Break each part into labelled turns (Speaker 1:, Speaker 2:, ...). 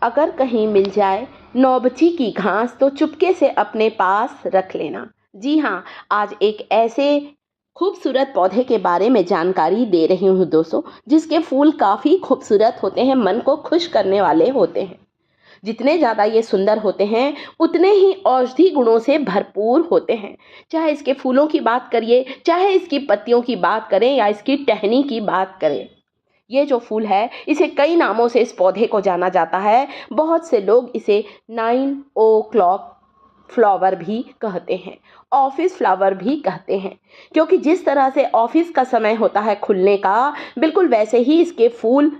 Speaker 1: अगर कहीं मिल जाए नौबची की घास तो चुपके से अपने पास रख लेना। जी हाँ, आज एक ऐसे खूबसूरत पौधे के बारे में जानकारी दे रही हूँ दोस्तों, जिसके फूल काफ़ी खूबसूरत होते हैं, मन को खुश करने वाले होते हैं। जितने ज़्यादा ये सुंदर होते हैं, उतने ही औषधि गुणों से भरपूर होते हैं। चाहे इसके फूलों की बात करिए, चाहे इसकी पत्तियों की बात करें या इसकी टहनी की बात करें। ये जो फूल है, इसे कई नामों से इस पौधे को जाना जाता है। बहुत से लोग इसे 9 o'clock फ्लावर भी कहते हैं, ऑफिस फ्लावर भी कहते हैं, क्योंकि जिस तरह से ऑफिस का समय होता है खुलने का, बिल्कुल वैसे ही इसके फूल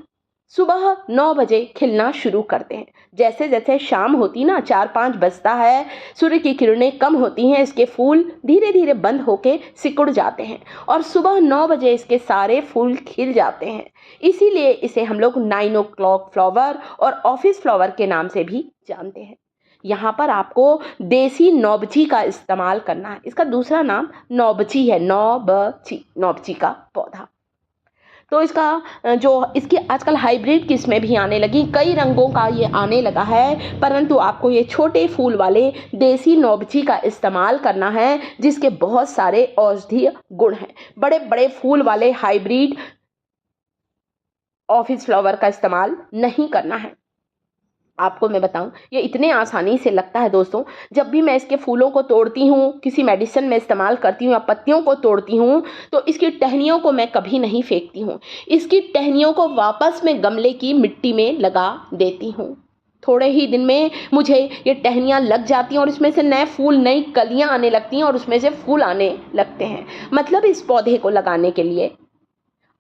Speaker 1: सुबह 9 बजे खिलना शुरू करते हैं। जैसे जैसे शाम होती ना, 4-5 बजता है, सूर्य की किरणें कम होती हैं, इसके फूल धीरे धीरे बंद होके सिकुड़ जाते हैं और सुबह 9 बजे इसके सारे फूल खिल जाते हैं। इसीलिए इसे हम लोग 9 o'clock फ्लावर और ऑफिस फ्लावर के नाम से भी जानते हैं। यहाँ पर आपको देसी नौबची का इस्तेमाल करना है। इसका दूसरा नाम नौबची है, नौबची का पौधा। तो इसका जो इसकी आजकल हाइब्रिड किस्में भी आने लगी, कई रंगों का ये आने लगा है, परंतु आपको ये छोटे फूल वाले देसी नौबची का इस्तेमाल करना है, जिसके बहुत सारे औषधीय गुण हैं। बड़े बड़े फूल वाले हाइब्रिड ऑफिस फ्लावर का इस्तेमाल नहीं करना है। आपको मैं बताऊं, ये इतने आसानी से लगता है दोस्तों। जब भी मैं इसके फूलों को तोड़ती हूँ, किसी मेडिसिन में इस्तेमाल करती हूँ या पत्तियों को तोड़ती हूँ, तो इसकी टहनियों को मैं कभी नहीं फेंकती हूँ। इसकी टहनियों को वापस मैं गमले की मिट्टी में लगा देती हूँ। थोड़े ही दिन में मुझे ये टहनियाँ लग जाती हैं और इसमें से नए फूल, नई कलियाँ आने लगती हैं और उसमें से फूल आने लगते हैं। मतलब इस पौधे को लगाने के लिए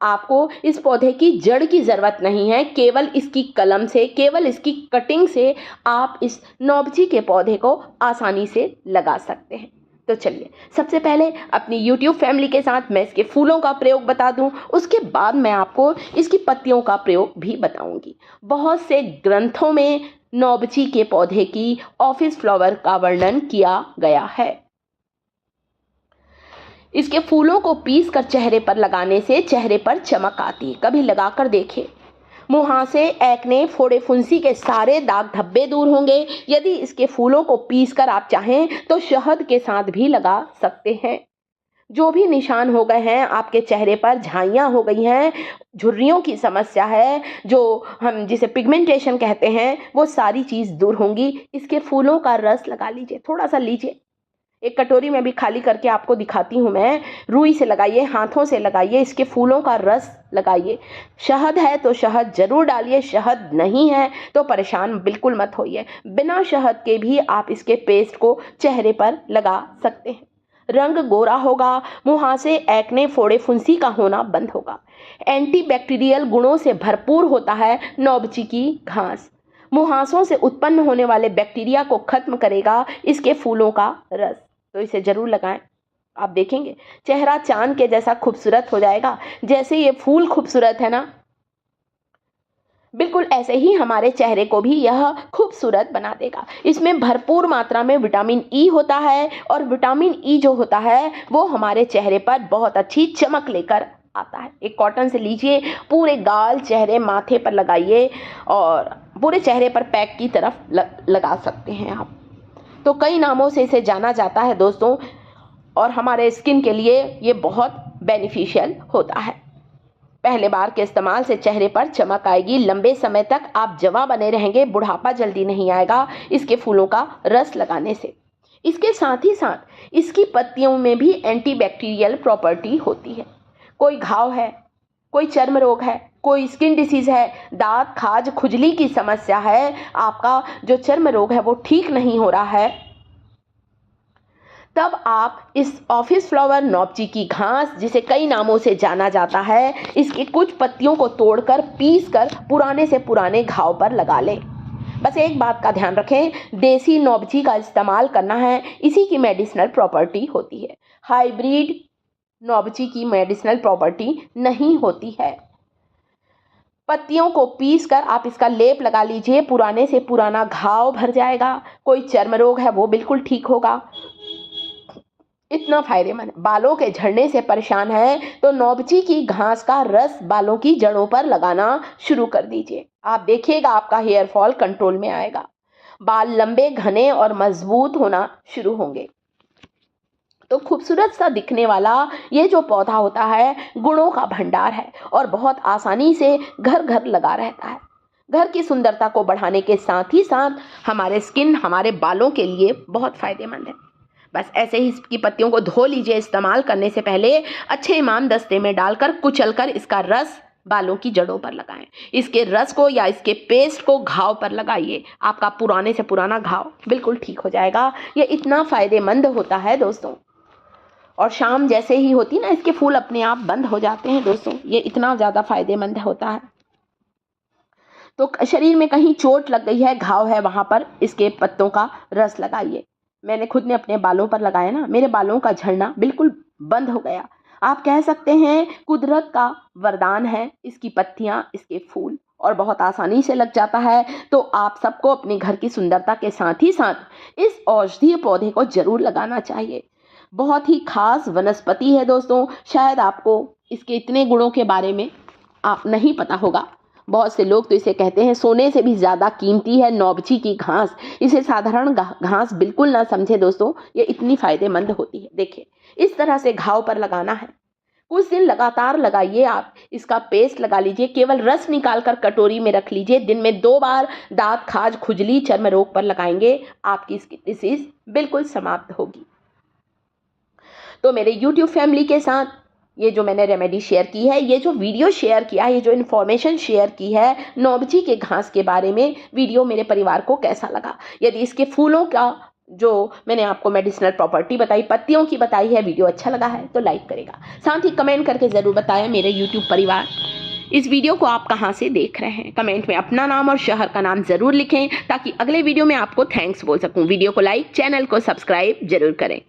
Speaker 1: आपको इस पौधे की जड़ की ज़रूरत नहीं है, केवल इसकी कलम से, केवल इसकी कटिंग से आप इस नौबची के पौधे को आसानी से लगा सकते हैं। तो चलिए, सबसे पहले अपनी YouTube फैमिली के साथ मैं इसके फूलों का प्रयोग बता दूं, उसके बाद मैं आपको इसकी पत्तियों का प्रयोग भी बताऊंगी। बहुत से ग्रंथों में नौबची के पौधे की ऑफिस फ्लावर का वर्णन किया गया है। इसके फूलों को पीस कर चेहरे पर लगाने से चेहरे पर चमक आती है। कभी लगाकर देखिए, मुहासे, एक्ने, फोड़े, फुंसी के सारे दाग धब्बे दूर होंगे। यदि इसके फूलों को पीसकर आप चाहें तो शहद के साथ भी लगा सकते हैं। जो भी निशान हो गए हैं आपके चेहरे पर, झाइयाँ हो गई हैं, झुर्रियों की समस्या है, जो हम जिसे पिगमेंटेशन कहते हैं, वो सारी चीज़ दूर होंगी। इसके फूलों का रस लगा लीजिए, थोड़ा सा लीजिए, एक कटोरी में भी खाली करके आपको दिखाती हूँ मैं। रुई से लगाइए, हाथों से लगाइए, इसके फूलों का रस लगाइए। शहद है तो शहद जरूर डालिए, शहद नहीं है तो परेशान बिल्कुल मत होइए। बिना शहद के भी आप इसके पेस्ट को चेहरे पर लगा सकते हैं। रंग गोरा होगा, मुहासे, एक्ने, फोड़े, फुंसी का होना बंद होगा। एंटीबैक्टीरियल गुणों से भरपूर होता है नौबची की घास। मुहासों से उत्पन्न होने वाले बैक्टीरिया को खत्म करेगा इसके फूलों का रस। तो इसे जरूर लगाएं, आप देखेंगे चेहरा चांद के जैसा खूबसूरत हो जाएगा। जैसे ये फूल खूबसूरत है ना, बिल्कुल ऐसे ही हमारे चेहरे को भी यह खूबसूरत बना देगा। इसमें भरपूर मात्रा में विटामिन ई होता है और विटामिन ई जो होता है वो हमारे चेहरे पर बहुत अच्छी चमक लेकर आता है। एक कॉटन से लीजिए, पूरे गाल, चेहरे, माथे पर लगाइए और पूरे चेहरे पर पैक की तरफ लगा सकते हैं आप। तो कई नामों से इसे जाना जाता है दोस्तों, और हमारे स्किन के लिए ये बहुत बेनिफिशियल होता है। पहले बार के इस्तेमाल से चेहरे पर चमक आएगी, लंबे समय तक आप जवां बने रहेंगे, बुढ़ापा जल्दी नहीं आएगा इसके फूलों का रस लगाने से। इसके साथ ही साथ इसकी पत्तियों में भी एंटीबैक्टीरियल प्रॉपर्टी होती है। कोई घाव है, कोई चर्म रोग है, कोई स्किन डिसीज है, दांत, खाज, खुजली की समस्या है, आपका जो चर्म रोग है वो ठीक नहीं हो रहा है, तब आप इस ऑफिस फ्लावर नौबची की घास, जिसे कई नामों से जाना जाता है, इसकी कुछ पत्तियों को तोड़कर पीसकर पुराने से पुराने घाव पर लगा लें। बस एक बात का ध्यान रखें, देसी नौबची का इस्तेमाल करना है, इसी की मेडिसिनल प्रॉपर्टी होती है। हाइब्रिड नौबची की मेडिसिनल प्रॉपर्टी नहीं होती है। पत्तियों को पीसकर आप इसका लेप लगा लीजिए, पुराने से पुराना घाव भर जाएगा। कोई चर्म रोग है वो बिल्कुल ठीक होगा। इतना फायदेमंद। बालों के झड़ने से परेशान है तो नौबची की घास का रस बालों की जड़ों पर लगाना शुरू कर दीजिए। आप देखिएगा आपका हेयर फॉल कंट्रोल में आएगा, बाल लंबे, घने और मजबूत होना शुरू होंगे। तो खूबसूरत सा दिखने वाला ये जो पौधा होता है गुणों का भंडार है और बहुत आसानी से घर घर लगा रहता है। घर की सुंदरता को बढ़ाने के साथ ही साथ हमारे स्किन, हमारे बालों के लिए बहुत फायदेमंद है। बस ऐसे ही इसकी पत्तियों को धो लीजिए। इस्तेमाल करने से पहले अच्छे इमाम दस्ते में डालकर कुचलकर इसका रस बालों की जड़ों पर लगाएं। इसके रस को या इसके पेस्ट को घाव पर लगाइए, आपका पुराने से पुराना घाव बिल्कुल ठीक हो जाएगा। ये इतना फायदेमंद होता है दोस्तों। और शाम जैसे ही होती ना, इसके फूल अपने आप बंद हो जाते हैं दोस्तों। ये इतना ज़्यादा फायदेमंद होता है। तो शरीर में कहीं चोट लग गई है, घाव है, वहाँ पर इसके पत्तों का रस लगाइए। मैंने खुद ने अपने बालों पर लगाया ना, मेरे बालों का झड़ना बिल्कुल बंद हो गया। आप कह सकते हैं कुदरत का वरदान है इसकी पत्तियां, इसके फूल, और बहुत आसानी से लग जाता है। तो आप सबको अपने घर की सुंदरता के साथ ही साथ इस औषधीय पौधे को जरूर लगाना चाहिए। बहुत ही खास वनस्पति है दोस्तों। शायद आपको इसके इतने गुणों के बारे में आप नहीं पता होगा। बहुत से लोग तो इसे कहते हैं सोने से भी ज़्यादा कीमती है नौबची की घास। इसे साधारण घास बिल्कुल ना समझे दोस्तों, ये इतनी फायदेमंद होती है। देखिए, इस तरह से घाव पर लगाना है, कुछ दिन लगातार लगाइए। आप इसका पेस्ट लगा लीजिए, केवल रस निकाल कर कटोरी में रख लीजिए। दिन में 2 बार दांत, खाज, खुजली, चर्म रोग पर लगाएंगे, आपकी स्किन डिसीज बिल्कुल समाप्त होगी। तो मेरे YouTube फैमिली के साथ ये जो मैंने रेमेडी शेयर की है, ये जो वीडियो शेयर किया है, ये जो इन्फॉर्मेशन शेयर की है नौबची के घास के बारे में, वीडियो मेरे परिवार को कैसा लगा? यदि इसके फूलों का जो मैंने आपको मेडिसिनल प्रॉपर्टी बताई, पत्तियों की बताई है, वीडियो अच्छा लगा है तो लाइक करेगा। साथ ही कमेंट करके ज़रूर बताएं मेरे YouTube परिवार इस वीडियो को आप कहाँ से देख रहे हैं। कमेंट में अपना नाम और शहर का नाम ज़रूर लिखें ताकि अगले वीडियो में आपको थैंक्स बोल सकूँ। वीडियो को लाइक, चैनल को सब्सक्राइब जरूर करें।